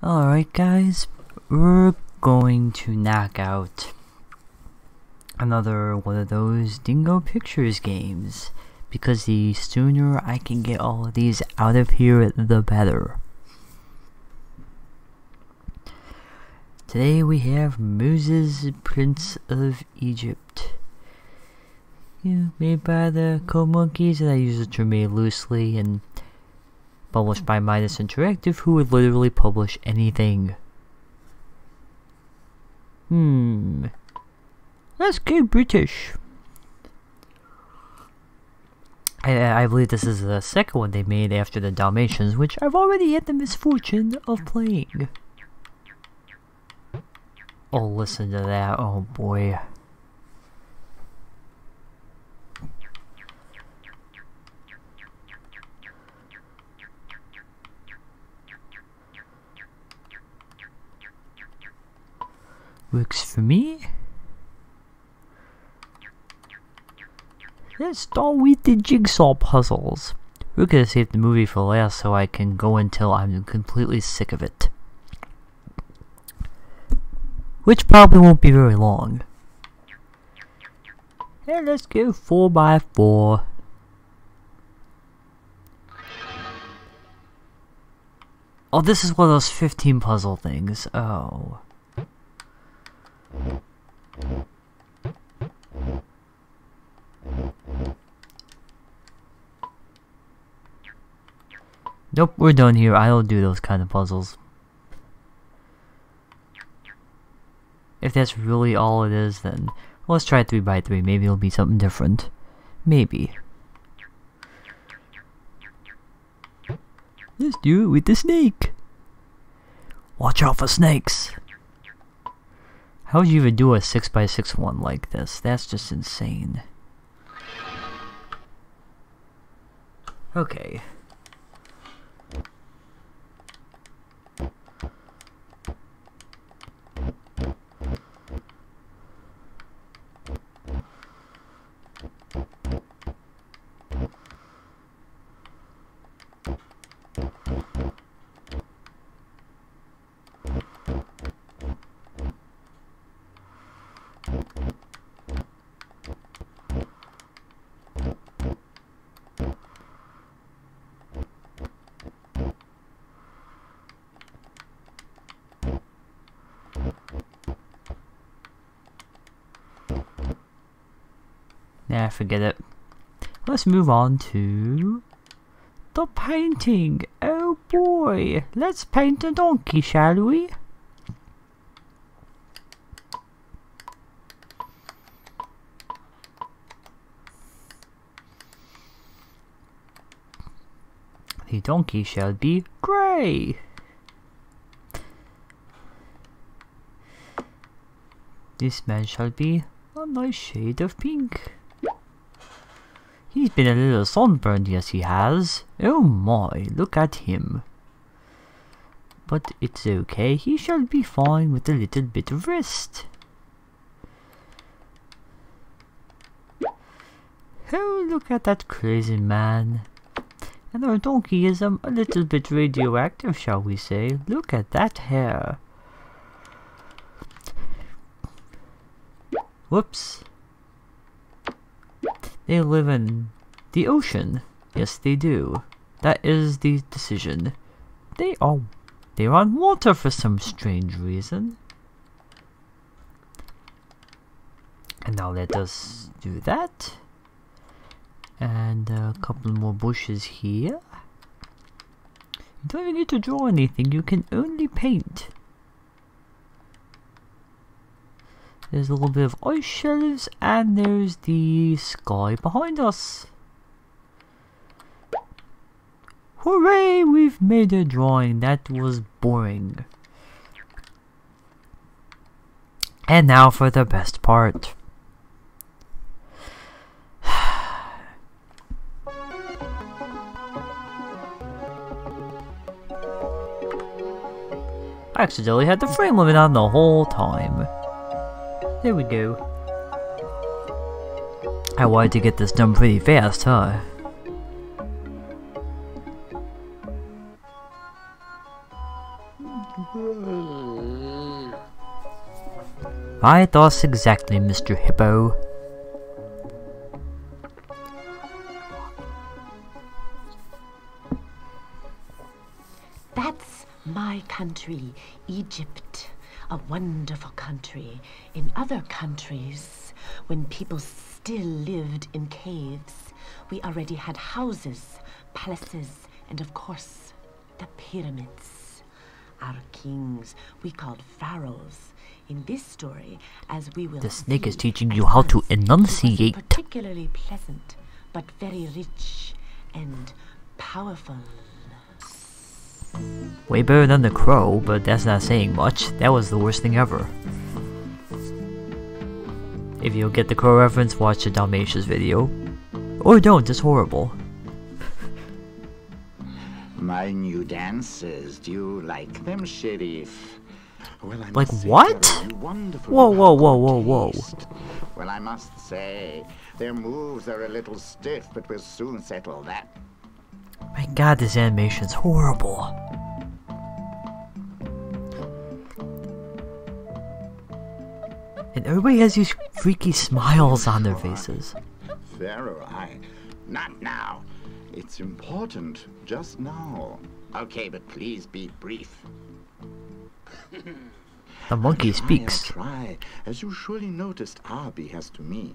Alright guys, we're going to knock out another one of those Dingo Pictures games, because the sooner I can get all of these out of here, the better. Today we have Moses, Prince of Egypt. Made by the Code Monkeys, and I use the term made loosely, and published by Midas Interactive, who would literally publish anything. Let's get British. I believe this is the second one they made after the Dalmatians, which I've already had the misfortune of playing. Oh, listen to that. Oh boy. Works for me. Let's start with the jigsaw puzzles. We're gonna save the movie for last so I can go until I'm completely sick of it. Which probably won't be very long. And let's go 4x4. Oh, this is one of those 15 puzzle things. Oh. Nope, we're done here. I don't do those kind of puzzles. If that's really all it is, then let's try 3x3. Maybe it'll be something different. Maybe. Let's do it with the snake. Watch out for snakes. How would you even do a 6x6 one like this? That's just insane. Okay. Nah, forget it. Let's move on to the painting. Oh boy, let's paint a donkey, shall we? The donkey shall be grey. This man shall be a nice shade of pink. He's been a little sunburned, yes he has. Oh my, look at him. But it's okay, he shall be fine with a little bit of rest. Oh, look at that crazy man. And our donkey is a little bit radioactive, shall we say. Look at that hair. Whoops. They live in the ocean. Yes, they do. That is the decision. They're on water for some strange reason. And now let us do that. And a couple more bushes here. You don't even need to draw anything, you can only paint. There's a little bit of ice shelves, and there's the sky behind us. Hooray! We've made a drawing. That was boring. And now for the best part. I accidentally had the frame limit on the whole time. There we go. I wanted to get this done pretty fast, huh? My thoughts exactly, Mr. Hippo. That's my country, Egypt. A wonderful country. In other countries, when people still lived in caves, we already had houses, palaces, and of course, the pyramids. Our kings we called pharaohs. In this story, as we will The snake is see, teaching at you how to once, he wasn't enunciate. particularly pleasant, but very rich and powerful. Way better than the crow, but that's not saying much. That was the worst thing ever. If you get the crow reference, watch the Dalmatians video. Or don't, it's horrible. My new dances, do you like them, Sheriff? Well, I Like must say, what? Terry, you wonderful Whoa, have whoa, whoa, good whoa, whoa. taste. Well, I must say, their moves are a little stiff, but we'll soon settle that. My god, this animation's horrible. And everybody has these freaky smiles on their faces. Pharaoh, not now. It's important, just now. Okay, but please be brief. The monkey speaks. Try. As you surely noticed, Abi has to me.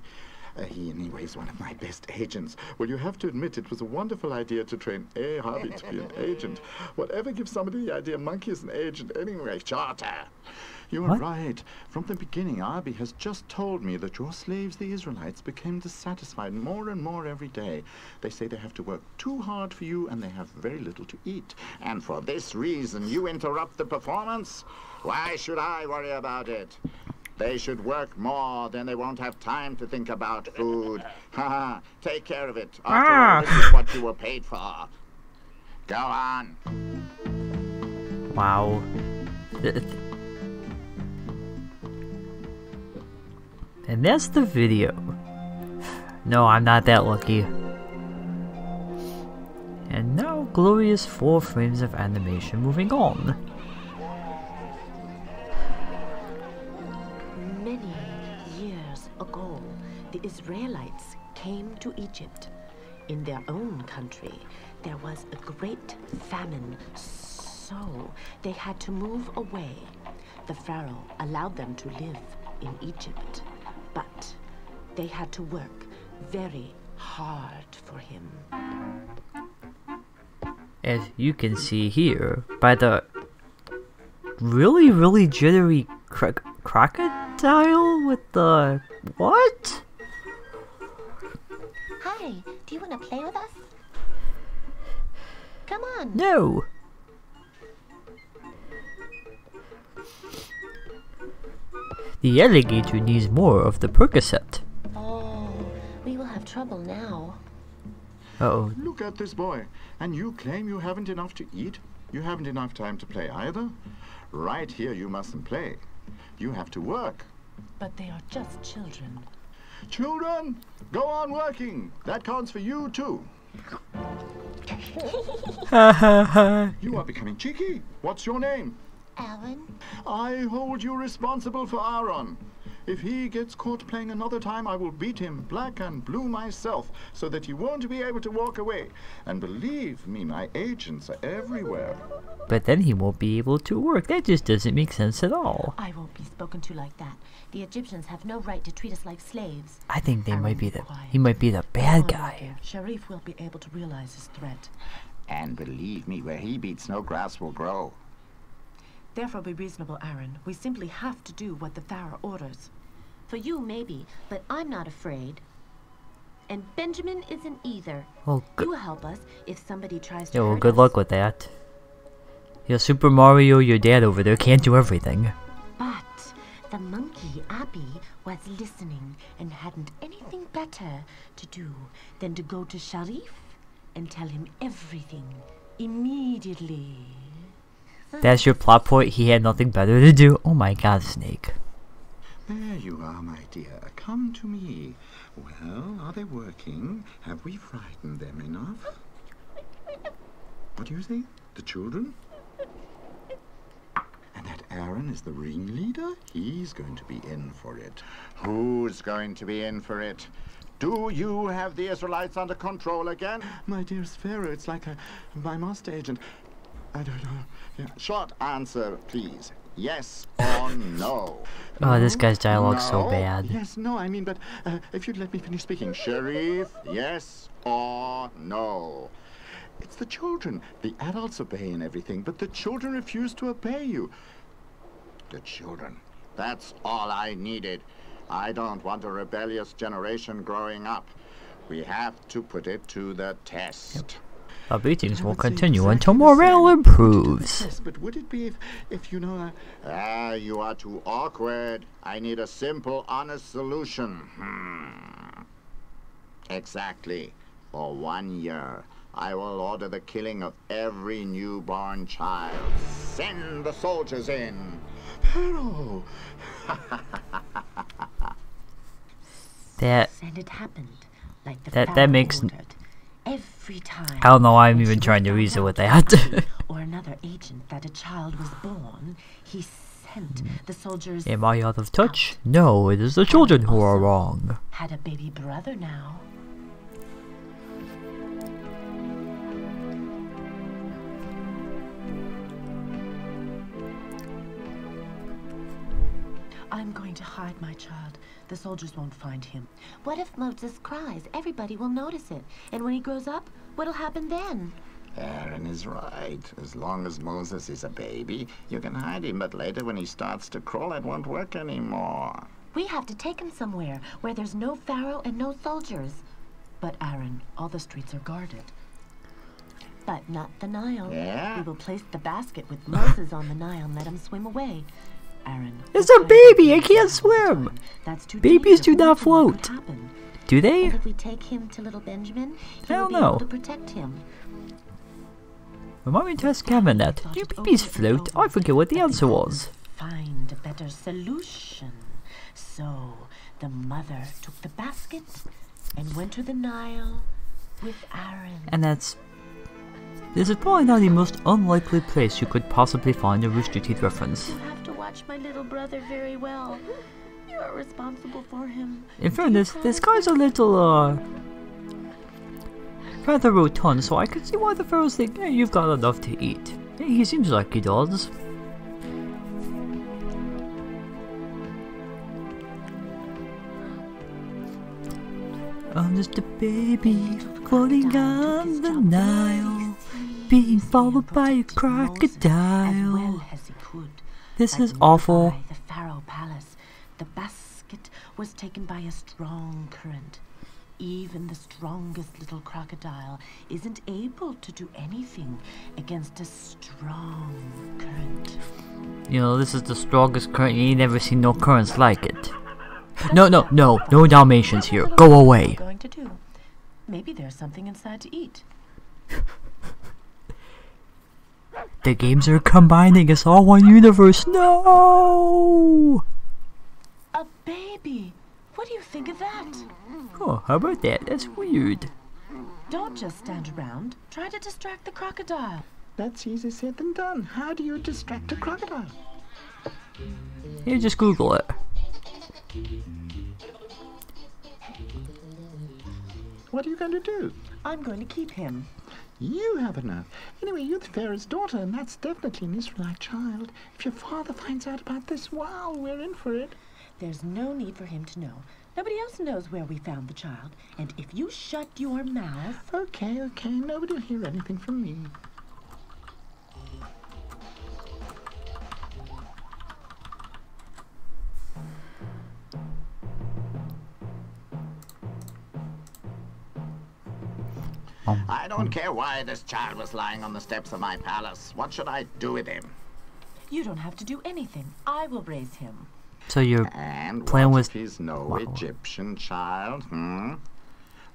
He anyway is one of my best agents. Well, you have to admit it was a wonderful idea to train a Harvey to be an agent. Whatever gives somebody the idea Monkey is an agent anyway, Charter. You are What? right. From the beginning, Abi has just told me that your slaves, the Israelites, became dissatisfied more and more every day. They say they have to work too hard for you and they have very little to eat. And for this reason, you interrupt the performance? Why should I worry about it? They should work more, then they won't have time to think about food. Haha, take care of it. After all, this is what you were paid for. Go on. Wow. And that's the video. No, I'm not that lucky. And now, glorious 4 frames of animation moving on. Many years ago, the Israelites came to Egypt. In their own country, there was a great famine, so they had to move away. The Pharaoh allowed them to live in Egypt, but they had to work very hard for him. As you can see here, by the really jittery crocodile with the... what? Hi, do you want to play with us? Come on. No! The alligator needs more of the Percocet. Oh, we will have trouble now. Uh-oh. Look at this boy. And you claim you haven't enough to eat? You haven't enough time to play either? Right here you mustn't play. You have to work. But they are just children. Children, go on working. That counts for you too. You are becoming cheeky. What's your name? Alan? I hold you responsible for Aaron. If he gets caught playing another time, I will beat him black and blue myself, so that he won't be able to walk away. And believe me, my agents are everywhere. But then he won't be able to work. That just doesn't make sense at all. I won't be spoken to like that. The Egyptians have no right to treat us like slaves. I think they Aaron, might be be the... quiet. he might be the bad guy. Sharif will be able to realize his threat. And believe me, where he beats, no grass will grow. Therefore be reasonable, Aaron. We simply have to do what the Pharaoh orders. For you, maybe, but I'm not afraid. And Benjamin isn't either. Well, You help us if somebody tries to yeah, well, hurt good us. luck with that. Yeah, Super Mario, your dad over there, can't do everything. But the monkey, Abi, was listening and hadn't anything better to do than to go to Sharif and tell him everything immediately. That's your plot point? He had nothing better to do? Oh my god, Snake. There you are, my dear. Come to me. Well, are they working? Have we frightened them enough? What do you say? The children? Aaron is the ringleader? He's going to be in for it. Who's going to be in for it? Do you have the Israelites under control again? My dearest Pharaoh, it's like my master agent. I don't know. Yeah. Short answer, please. Yes or no? Oh, this guy's dialogue's so No? bad. Yes, no, I mean, but if you'd let me finish speaking. Sharif, yes or no? It's the children. The adults obey and everything, but the children refuse to obey you. The children. That's all I needed. I don't want a rebellious generation growing up. We have to put it to the test. Our beatings will continue until morale improves. Yes, but would it be if you know... you are too awkward. I need a simple, honest solution. Exactly. For 1 year, I will order the killing of every newborn child. Send the soldiers in. Pharaoh! And it happened like the that makes... ordered. Every time I don't know why I'm even when trying to Sharif reason found with out that. or another agent that a child was born, he sent the soldiers. Am I out of touch? No, it is the children who are wrong. Had a baby brother now. I'm going to hide my child. The soldiers won't find him. What if Moses cries? Everybody will notice it. And when he grows up, what'll happen then? Aaron is right. As long as Moses is a baby, you can hide him, but later when he starts to crawl, it won't work anymore. We have to take him somewhere where there's no pharaoh and no soldiers. But Aaron, all the streets are guarded. But not the Nile. Yeah? We will place the basket with Moses on the Nile and let him swim away. Aaron, It's a baby! I can't swim! that's too Babies do dangerous. not Anything could float. happen. Do they? And if we take him to little Benjamin, he I will don't be know. able to protect him. Remind me to ask Kevin that. Do babies float? I forget what the answer was. Find a better solution. So the mother took the basket and went to the Nile with Aaron. And that's... This is probably not the most unlikely place you could possibly find a Rooster Teeth reference. You have to watch my little brother very well. You are responsible for him. In fairness, this guy's a little, rather rotund, so I can see why the pharaohs think, hey, you've got enough to eat. Hey, he seems like he does. I'm just a baby floating on the Nile, being followed by a crocodile. As well as he could. This Like is awful. nearby the Pharaoh palace, the basket was taken by a strong current. Even the strongest little crocodile isn't able to do anything against a strong current. You know, this is the strongest current. You ain't never seen no currents like it. No Dalmatians here. Go What are away. you going to do? Maybe there's something inside to eat. The games are combining us all one universe. No! A baby! What do you think of that? Oh, how about that? That's weird. Don't just stand around. Try to distract the crocodile. That's easier said than done. How do you distract a crocodile? Here, just Google it. What are you going to do? I'm going to keep him. You have enough. Anyway, you're the Pharaoh's daughter, and that's definitely an Israelite child. If your father finds out about this, well, we're in for it. There's no need for him to know. Nobody else knows where we found the child. And if you shut your mouth... Okay, nobody will hear anything from me. I don't care why this child was lying on the steps of my palace. What should I do with him? You don't have to do anything. I will raise him. So you're And playing what with... if he's no Wow. Egyptian child,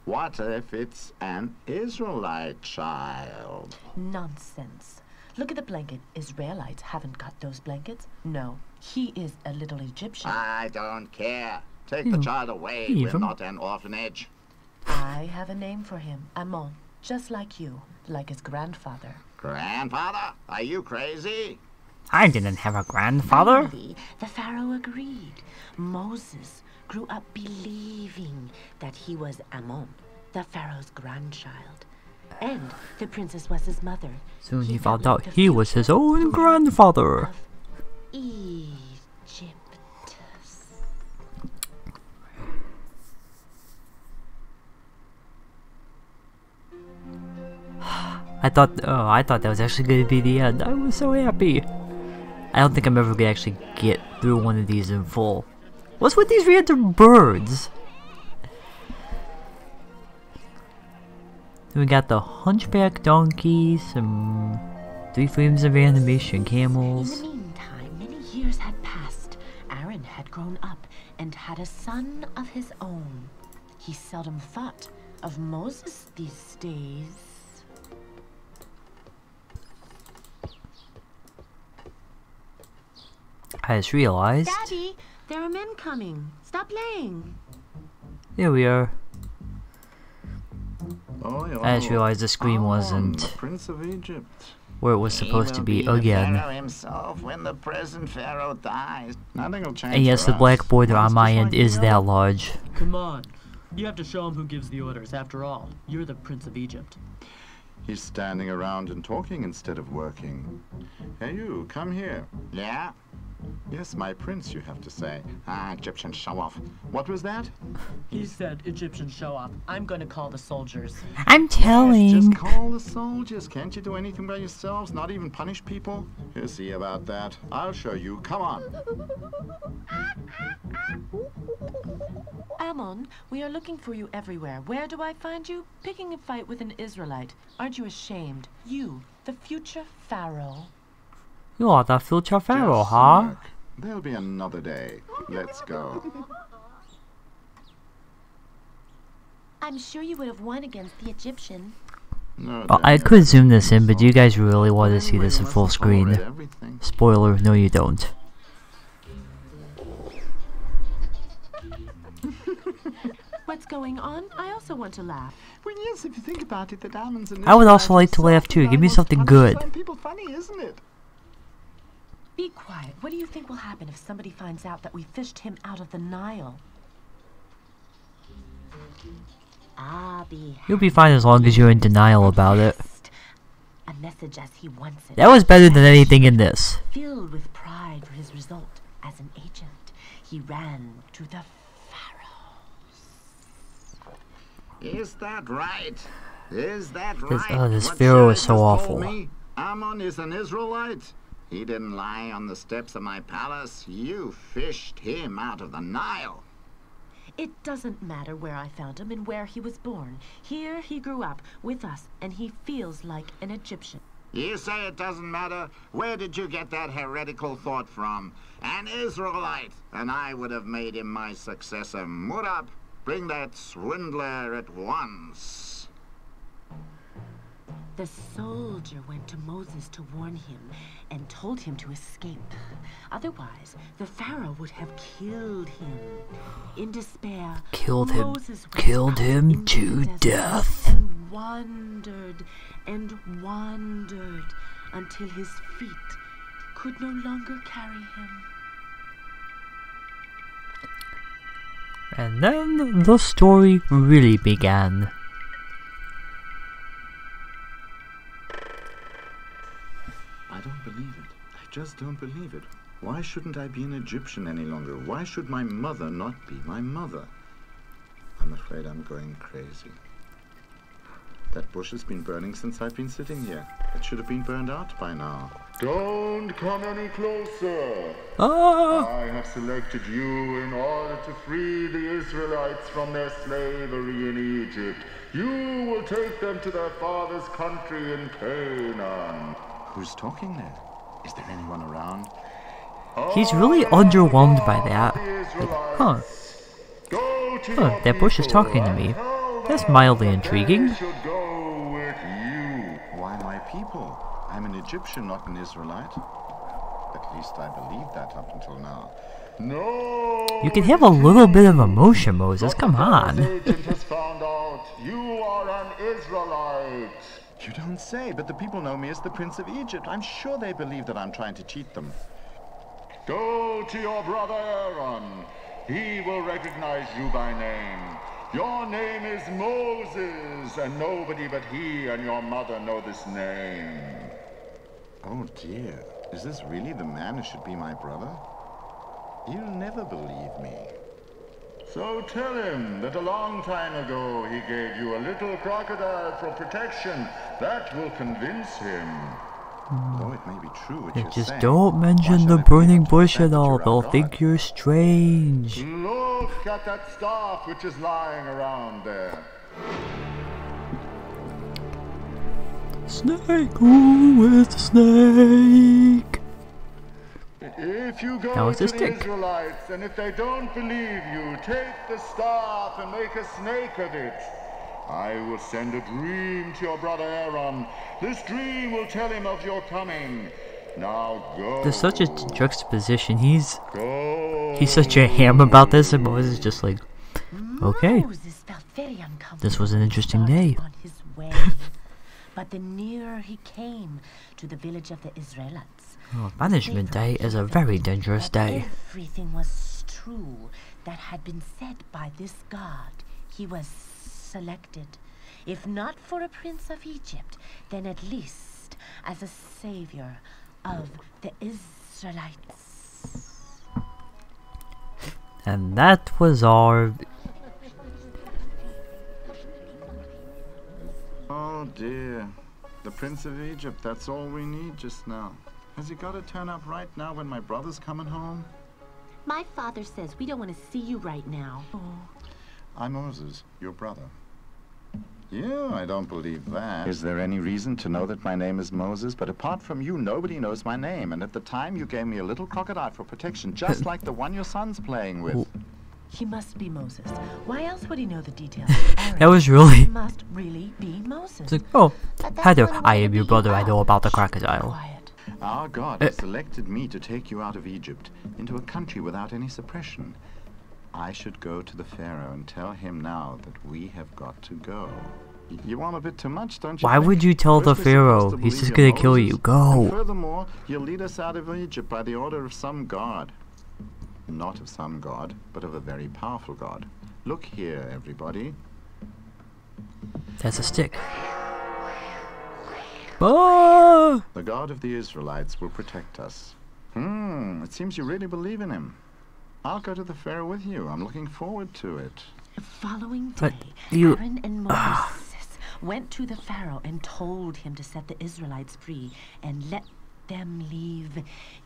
What if it's an Israelite child? Nonsense. Look at the blanket. Israelites haven't got those blankets. No, he is a little Egyptian. I don't care. Take the child away. We're Even. not an orphanage. I have a name for him. Amon. Just like you. Like his grandfather. Grandfather, are you crazy? I didn't have a grandfather. Finally, the Pharaoh agreed. Moses grew up believing that he was Ammon, the Pharaoh's grandchild. And the princess was his mother. Soon he felt found like out the he was his future own grandfather. of Egypt. I thought that was actually going to be the end. I was so happy. I don't think I'm ever going to actually get through one of these in full. What's with these random birds? We got the hunchback donkey, some 3 frames of animation camels. In the meantime, many years had passed. Aaron had grown up and had a son of his own. He seldom thought of Moses these days. I just realized. Daddy, there are men coming. Stop playing. There we are. Oh, I just realized the screen the wasn't Prince of Egypt. where it was supposed to be The again. Pharaoh himself when the present Pharaoh dies. Nothing will change. And yes, for the black us. border It's on my just end like is you that know. large. Come on. You have to show him who gives the orders. After all, you're the Prince of Egypt. He's standing around and talking instead of working. Hey, you, come here. Yeah? Yes, my prince, you have to say. Ah, Egyptian show-off. What was that? He said, Egyptian show-off. I'm gonna call the soldiers. I'm Yes, telling. just call the soldiers. Can't you do anything by yourselves? Not even punish people? You'll see about that. I'll show you. Come on. Ammon, we are looking for you everywhere. Where do I find you? Picking a fight with an Israelite. Aren't you ashamed? You, the future Pharaoh. You are the future pharaoh, Just huh? smirk. There'll be another day. Let's go. I'm sure you would have won against the Egyptian. No, Well, I Daniel, could zoom this in, but do you guys really want to see anyway, this in you full must have already screen? everything. Spoiler, no you don't. What's going on? I also want to laugh. Well, yes, if you think about it, the diamonds and I would also like to laugh too. Give me something good. Some people funny, isn't it? Be quiet. What do you think will happen if somebody finds out that we fished him out of the Nile? Ah, be You'll be fine as long as you're in denial about it. a message as he wants it. That was better than anything in this. Filled with pride for his result as an agent, he ran to the Pharaoh. Is that right? Is that This- right? oh, this What Pharaoh Shai is so has awful. told me? Ammon is an Israelite. He didn't lie on the steps of my palace. You fished him out of the Nile. It doesn't matter where I found him and where he was born. Here he grew up with us, and he feels like an Egyptian. You say it doesn't matter? Where did you get that heretical thought from? An Israelite, and I would have made him my successor. Murab, bring that swindler at once. The soldier went to Moses to warn him and told him to escape. Otherwise, the Pharaoh would have killed him. In despair, Killed him. Moses went Killed out him into to the desert death. And wandered and wandered until his feet could no longer carry him. And then the story really began. I don't believe it. I just don't believe it. Why shouldn't I be an Egyptian any longer? Why should my mother not be my mother? I'm afraid I'm going crazy. That bush has been burning since I've been sitting here. It should have been burned out by now. Don't come any closer. Ah! I have selected you in order to free the Israelites from their slavery in Egypt. You will take them to their father's country in Canaan. Who's talking there? Is there anyone around? He's really underwhelmed by that. Like, huh. Huh, that bush is talking to me. That's mildly intriguing. Why my people? I'm an Egyptian, not an Israelite. At least I believed that up until now. No! You can have a little bit of emotion, Moses. Come on. Agent has found out you are an Israelite. You don't say, but the people know me as the Prince of Egypt. I'm sure they believe that I'm trying to cheat them. Go to your brother Aaron. He will recognize you by name. Your name is Moses, and nobody but he and your mother know this name. Oh dear, is this really the man who should be my brother? You'll never believe me. So tell him that a long time ago he gave you a little crocodile for protection. That will convince him. Though it may be true what you're Just saying, don't why mention shall the I be burning able to bush understand at that all. you're They'll our think God? you're strange. Look at that staff which is lying around there. Snake, ooh, it's a snake. If you go That was to a the stick. Israelites, and if they don't believe you, take the staff and make a snake of it. I will send a dream to your brother Aaron. This dream will tell him of your coming. Now go. There's such a juxtaposition. He's Go. such a ham about this, and Moses is just like, okay, Moses felt very uncomfortable. this was an interesting day. On his way. But the nearer he came to the village of the Israelites, Oh, Management Day is a very dangerous that day. everything was true that had been said by this God. He was selected, if not for a prince of Egypt, then at least as a savior of the Israelites. And that was our... Oh dear. The Prince of Egypt, that's all we need just now. Has he got to turn up right now when my brother's coming home? My father says we don't want to see you right now. I'm Moses, your brother. Yeah, I don't believe that. Is there any reason to know that my name is Moses? But apart from you, nobody knows my name. And at the time, you gave me a little crocodile for protection, just like the one your son's playing with. He must be Moses. Why else would he know the details? That was really... He must really be Moses. It's like, oh, But that's hi there, what I I wanted am to your be brother, I about. know about the Shh, crocodile. Quiet. Our God has selected me to take you out of Egypt, into a country without any suppression. I should go to the Pharaoh and tell him now that we have got to go. You want a bit too much, don't you? Why think? would you tell the First we're Pharaoh? supposed to He's believe just you're gonna kill you. Moses, Go. and furthermore, he'll lead us out of Egypt by the order of some god. Not of some god, but of a very powerful god. Look here, everybody. That's a stick. Oh! The God of the Israelites will protect us. It seems you really believe in him. I'll go to the Pharaoh with you. I'm looking forward to it. The following But day, you- Aaron and Moses went to the Pharaoh and told him to set the Israelites free and let them leave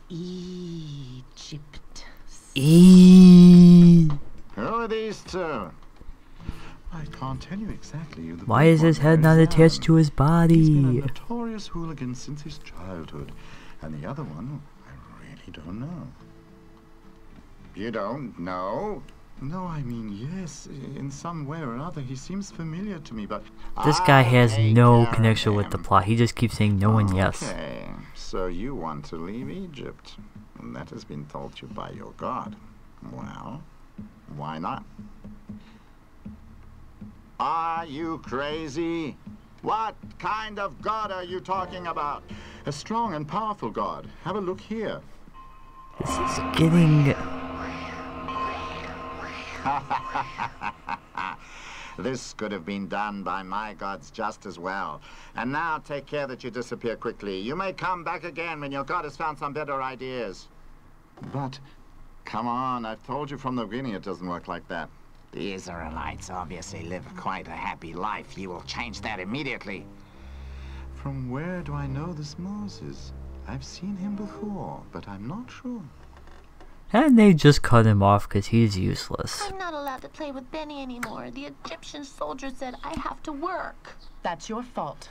Egypt. Eee. Who are these two? I can't tell you exactly. Why is his head not attached to his He's been a body? notorious hooligan since his childhood. And the other one, I really don't know. You don't know? No, I mean, yes, in some way or other. He seems familiar to me, but... This guy has I'll take no care of connection with the him. plot. He just keeps saying no and yes. Okay, so you want to leave Egypt. And that has been told you by your God. Well, why not? Are you crazy? What kind of God are you talking about? A strong and powerful God. Have a look here. This is getting... This could have been done by my gods just as well. And now take care that you disappear quickly. You may come back again when your god has found some better ideas. But, come on, I've told you from the beginning it doesn't work like that. The Israelites obviously live quite a happy life. You will change that immediately. From where do I know this Moses? I've seen him before, but I'm not sure. And they just cut him off because he's useless. I'm not allowed to play with Benny anymore. The Egyptian soldier said I have to work. That's your fault.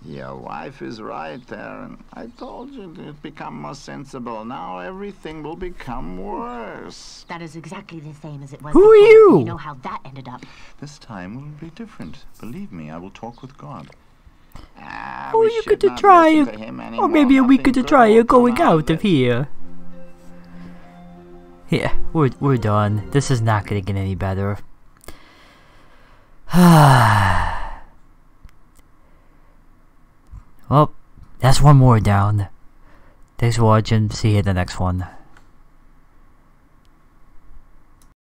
Your wife is right there, and I told you to become more sensible. Now everything will become worse. That is exactly the same as it was Who are before. you? You know how that ended up. This time will be different. Believe me, I will talk with God. Oh, you get to try, or maybe we get to try going out of here. Yeah, we're done. This is not gonna get any better. Well, that's one more down. Thanks for watching. See you in the next one.